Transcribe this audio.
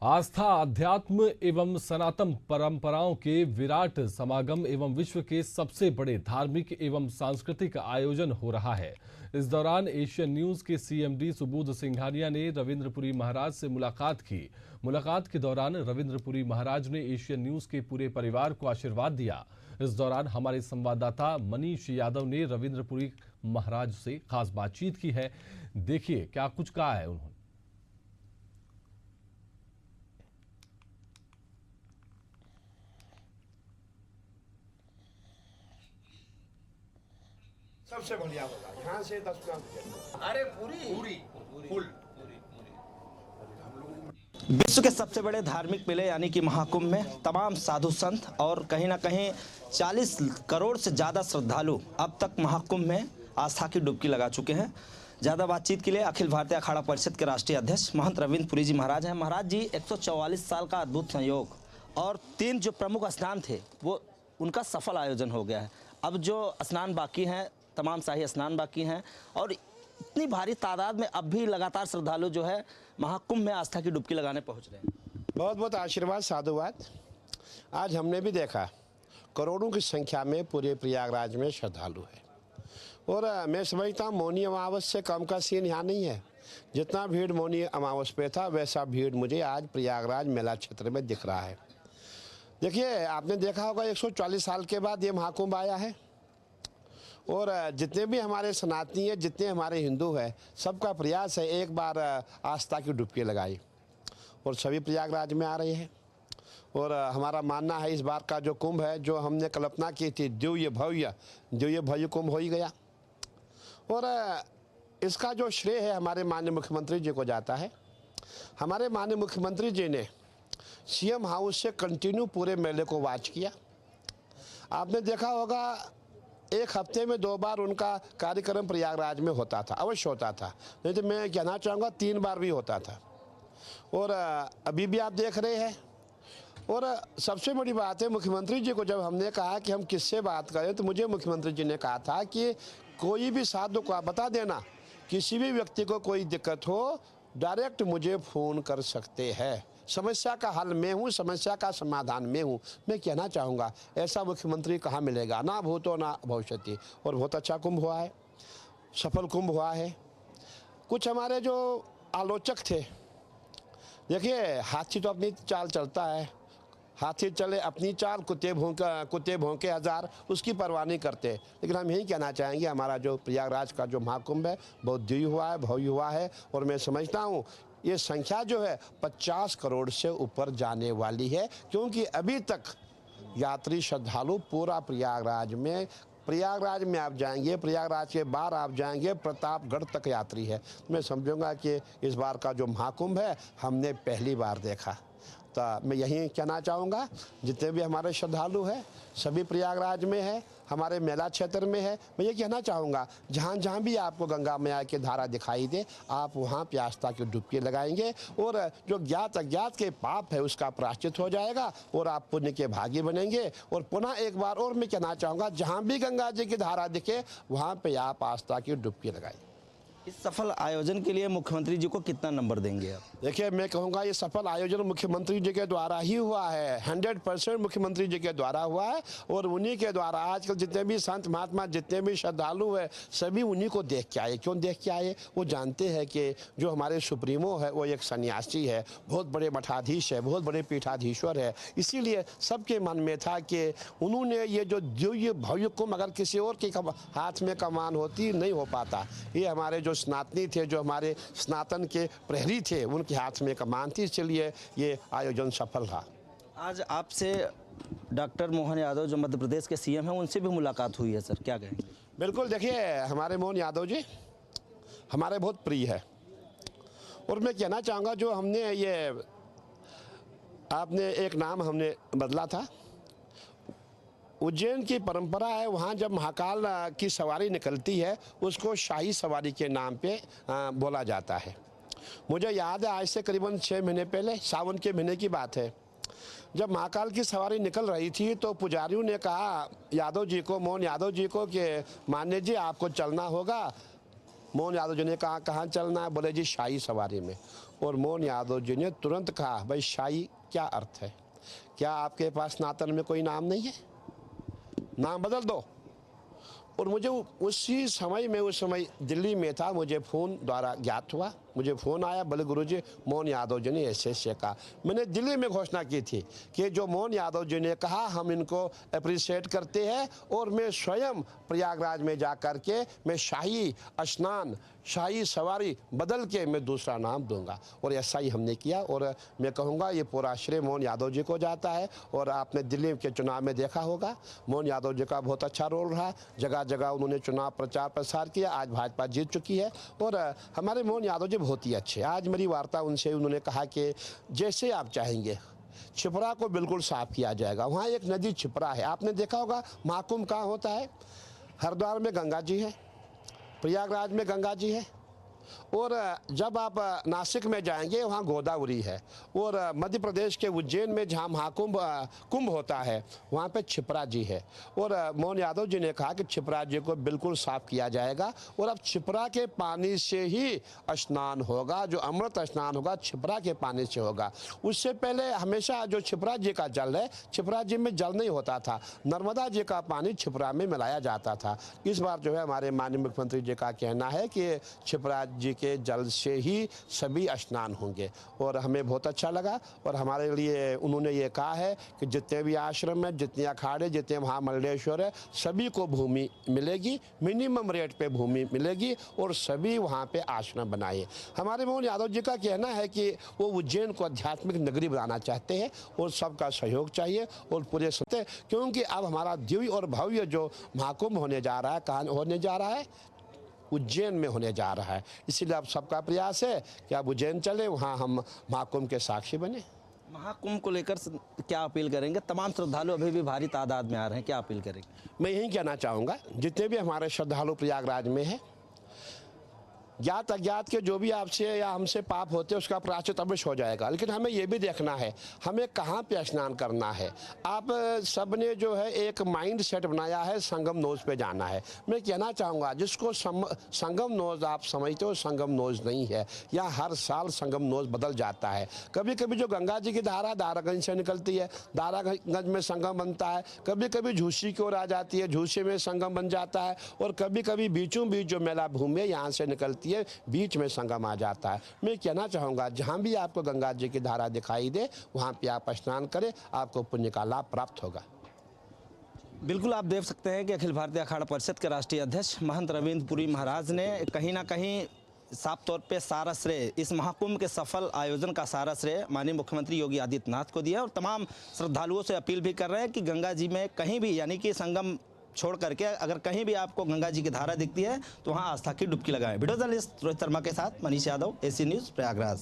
आस्था, अध्यात्म एवं सनातन परंपराओं के विराट समागम एवं विश्व के सबसे बड़े धार्मिक एवं सांस्कृतिक आयोजन हो रहा है। इस दौरान एशियन न्यूज के सीएमडी सुबोध सिंघानिया ने रविंद्रपुरी महाराज से मुलाकात की। मुलाकात के दौरान रविंद्रपुरी महाराज ने एशियन न्यूज के पूरे परिवार को आशीर्वाद दिया। इस दौरान हमारे संवाददाता मनीष यादव ने रविंद्रपुरी महाराज से खास बातचीत की है। देखिए क्या कुछ कहा है उन्होंने। सबसे बढ़िया होगा यहाँ से 10 ग्राम। अरे पूरी फुल। विश्व के सबसे बड़े धार्मिक मेले यानी कि महाकुंभ में तमाम साधु संत और कहीं ना कहीं 40 करोड़ से ज़्यादा श्रद्धालु अब तक महाकुंभ में आस्था की डुबकी लगा चुके हैं। ज़्यादा बातचीत के लिए अखिल भारतीय अखाड़ा परिषद के राष्ट्रीय अध्यक्ष महंत रविंद्रपुरी जी महाराज हैं। महाराज जी, 144 साल का अद्भुत संयोग और 3 जो प्रमुख स्नान थे वो उनका सफल आयोजन हो गया है। अब जो स्नान बाकी हैं, तमाम शाही स्नान बाकी हैं और इतनी भारी तादाद में अब भी लगातार श्रद्धालु जो है महाकुंभ में आस्था की डुबकी लगाने पहुंच रहे हैं। बहुत बहुत आशीर्वाद, साधुवाद। आज हमने भी देखा करोड़ों की संख्या में पूरे प्रयागराज में श्रद्धालु है और मैं समझता हूँ मौनी अमावस से कम का सीन यहाँ नहीं है। जितना भीड़ मौनी अमावस पे था वैसा भीड़ मुझे आज प्रयागराज मेला क्षेत्र में दिख रहा है। देखिए, आपने देखा होगा 140 साल के बाद ये महाकुंभ आया है और जितने भी हमारे सनातनी हैं, जितने हमारे हिंदू हैं, सबका प्रयास है एक बार आस्था की डुबकी लगाई और सभी प्रयागराज में आ रहे हैं। और हमारा मानना है इस बार का जो कुंभ है, जो हमने कल्पना की थी दिव्य भव्य कुंभ हो ही गया। और इसका जो श्रेय है हमारे माननीय मुख्यमंत्री जी को जाता है। हमारे माननीय मुख्यमंत्री जी ने सीएम हाउस से कंटिन्यू पूरे मेले को वॉच किया। आपने देखा होगा एक हफ्ते में 2 बार उनका कार्यक्रम प्रयागराज में होता था, अवश्य होता था, नहीं तो मैं कहना चाहूँगा 3 बार भी होता था। और अभी भी आप देख रहे हैं। और सबसे बड़ी बात है, मुख्यमंत्री जी को जब हमने कहा कि हम किससे बात करें तो मुझे मुख्यमंत्री जी ने कहा था कि कोई भी साधु को आप बता देना, किसी भी व्यक्ति को कोई दिक्कत हो डायरेक्ट मुझे फ़ोन कर सकते हैं, समस्या का हल मैं हूँ, समस्या का समाधान मैं हूँ। मैं कहना चाहूँगा ऐसा मुख्यमंत्री कहाँ मिलेगा, ना भूतो ना भविष्यति। और बहुत अच्छा कुंभ हुआ है, सफल कुंभ हुआ है। कुछ हमारे जो आलोचक थे, देखिए हाथी तो अपनी चाल चलता है, हाथी चले अपनी चाल, कुत्ते भौंके हज़ार, उसकी परवाह नहीं करते। लेकिन हम यही कहना चाहेंगे हमारा जो प्रयागराज का जो महाकुंभ है बहुत दिव्य हुआ है, भव्य हुआ है। और मैं समझता हूँ ये संख्या जो है 50 करोड़ से ऊपर जाने वाली है, क्योंकि अभी तक यात्री श्रद्धालु पूरा प्रयागराज में आप जाएंगे, प्रयागराज के बाहर आप जाएंगे, प्रतापगढ़ तक यात्री है। मैं समझूंगा कि इस बार का जो महाकुंभ है हमने पहली बार देखा। तो मैं यही कहना चाहूँगा जितने भी हमारे श्रद्धालु हैं सभी प्रयागराज में है, हमारे मेला क्षेत्र में है। मैं ये कहना चाहूँगा जहाँ जहाँ भी आपको गंगा मैया की धारा दिखाई दे आप वहाँ पे आस्था की डुबकी लगाएंगे और जो ज्ञात अज्ञात के पाप है उसका प्रायश्चित हो जाएगा और आप पुण्य के भागी बनेंगे। और पुनः एक बार और मैं कहना चाहूँगा जहाँ भी गंगा जी की धारा दिखे वहाँ पर आप आस्था की डुबकी लगाइए। इस सफल आयोजन के लिए मुख्यमंत्री जी को कितना नंबर देंगे आप? देखिए, मैं कहूँगा ये सफल आयोजन मुख्यमंत्री जी के द्वारा ही हुआ है, 100% मुख्यमंत्री जी के द्वारा हुआ है। और उन्हीं के द्वारा आजकल जितने भी संत महात्मा, जितने भी श्रद्धालु हैं, सभी उन्हीं को देख के आए। क्यों देख के आए? वो जानते हैं कि जो हमारे सुप्रीमो है वो एक सन्यासी है, बहुत बड़े मठाधीश है, बहुत बड़े पीठाधीश्वर है। इसीलिए सबके मन में था कि उन्होंने ये जो दिव्य भव्य कुंभ अगर किसी और के हाथ में कमान होती नहीं हो पाता। ये हमारे जो सनातनी थे, जो हमारे सनातन के प्रहरी थे, उनके हाथ में कमान थी, इसलिए ये आयोजन सफल रहा। आज आपसे डॉक्टर मोहन यादव जो मध्य प्रदेश के सीएम हैं उनसे भी मुलाकात हुई है सर, क्या कहेंगे? बिल्कुल, देखिए हमारे मोहन यादव जी हमारे बहुत प्रिय है और मैं कहना चाहूँगा जो हमने ये आपने एक नाम हमने बदला था, उज्जैन की परंपरा है, वहाँ जब महाकाल की सवारी निकलती है उसको शाही सवारी के नाम पे बोला जाता है। मुझे याद है आज से करीबन 6 महीने पहले, सावन के महीने की बात है, जब महाकाल की सवारी निकल रही थी तो पुजारियों ने कहा यादव जी को, मोहन यादव जी को कि मान्य जी आपको चलना होगा मोहन यादव जी ने कहा कहाँ चलना है, बोले जी शाही सवारी में। और मोहन यादव जी ने तुरंत कहा भाई शाही क्या अर्थ है, क्या आपके पास नातन में कोई नाम नहीं है, नाम बदल दो। और मुझे उसी समय में, उस समय दिल्ली में था, मुझे फ़ोन द्वारा ज्ञात हुआ, मुझे फ़ोन आया, बोले गुरुजी मोहन यादव जी ने ऐसे कहा। मैंने दिल्ली में घोषणा की थी कि जो मोहन यादव जी ने कहा हम इनको अप्रिशिएट करते हैं और मैं स्वयं प्रयागराज में जा कर के मैं शाही स्नान, शाही सवारी बदल के मैं दूसरा नाम दूंगा। और ऐसा ही हमने किया। और मैं कहूँगा ये पूरा श्रेय मोहन यादव जी को जाता है। और आपने दिल्ली के चुनाव में देखा होगा मोहन यादव जी का बहुत अच्छा रोल रहा, जगह जगह उन्होंने चुनाव प्रचार प्रसार किया। आज भाजपा जीत चुकी है और हमारे मोहन यादव जी बहुत ही अच्छे। आज मेरी वार्ता उनसे, उन्होंने कहा कि जैसे आप चाहेंगे छिपरा को बिल्कुल साफ किया जाएगा। वहाँ एक नदी छिपरा है, आपने देखा होगा महाकुंभ कहाँ होता है, हरिद्वार में गंगा जी है, प्रयागराज में गंगा जी है, और जब आप नासिक में जाएंगे वहाँ गोदावरी है, और मध्य प्रदेश के उज्जैन में जहाँ महाकुंभ कुंभ होता है वहाँ पे छिपरा जी है। और मोहन यादव जी ने कहा कि छिपरा जी को बिल्कुल साफ किया जाएगा और अब छिपरा के पानी से ही स्नान होगा, जो अमृत स्नान होगा छिपरा के पानी से होगा। उससे पहले हमेशा जो छिपरा जी का जल है, छिपरा जी में जल नहीं होता था, नर्मदा जी का पानी छिपरा में मिलाया जाता था। इस बार जो है हमारे माननीय मुख्यमंत्री जी का कहना है कि छिपरा जी के जल से ही सभी स्नान होंगे और हमें बहुत अच्छा लगा। और हमारे लिए उन्होंने ये कहा है कि जितने भी आश्रम हैं, जितने अखाड़े, जितने महामंडलेश्वर है, सभी को भूमि मिलेगी, मिनिमम रेट पे भूमि मिलेगी और सभी वहाँ पे आश्रम बनाए। हमारे मोहन यादव जी का कहना है कि वो उज्जैन को आध्यात्मिक नगरी बनाना चाहते हैं और सबका सहयोग चाहिए और पूरे सत्य, क्योंकि अब हमारा दिव्य और भव्य जो महाकुंभ होने जा रहा है, कहाँ होने जा रहा है, उज्जैन में होने जा रहा है। इसीलिए अब सबका प्रयास है कि अब उज्जैन चले, वहाँ हम महाकुंभ के साक्षी बने। महाकुंभ को लेकर क्या अपील करेंगे? तमाम श्रद्धालु अभी भी भारी तादाद में आ रहे हैं, क्या अपील करेंगे? मैं यही कहना चाहूँगा, जितने भी हमारे श्रद्धालु प्रयागराज में हैं, ज्ञात अज्ञात के जो भी आपसे या हमसे पाप होते हैं उसका प्रायश्चित अवश्य हो जाएगा, लेकिन हमें ये भी देखना है हमें कहाँ पे स्नान करना है। आप सब ने जो है एक माइंड सेट बनाया है संगम नोज पे जाना है। मैं कहना चाहूँगा जिसको संगम नोज आप समझते हो, संगम नोज नहीं है। यहाँ हर साल संगम नोज बदल जाता है। कभी कभी जो गंगा जी की धारा दारागंज से निकलती है, दारागंज में संगम बनता है, कभी कभी झूसी की ओर आ जाती है, झूसी में संगम बन जाता है, और कभी कभी बीचों बीच जो मेला भूमि है यहाँ से निकलती है, बीच में संगम आ जाता है। मैं कहना चाहूँगा जहाँ भी आपको गंगा जी की धारा दिखाई दे वहाँ पे आप स्नान करें, आपको पुण्य का लाभ प्राप्त होगा। बिल्कुल, आप देख सकते हैं कि अखिल भारतीय अखाड़ा परिषद के राष्ट्रीय अध्यक्ष महंत रविंद्र पुरी महाराज ने कहीं ना कहीं साफ तौर पे सारा श्रेय, इस महाकुंभ के सफल आयोजन का सारा श्रेय माननीय मुख्यमंत्री योगी आदित्यनाथ को दिया और तमाम श्रद्धालुओं से अपील भी कर रहे हैं कि गंगा जी में कहीं भी, यानी कि संगम छोड़ करके अगर कहीं भी आपको गंगा जी की धारा दिखती है तो वहाँ आस्था की डुबकी लगाएं। वीडियो जर्नलिस्ट रोहित शर्मा के साथ मनीष यादव, एसी न्यूज़, प्रयागराज।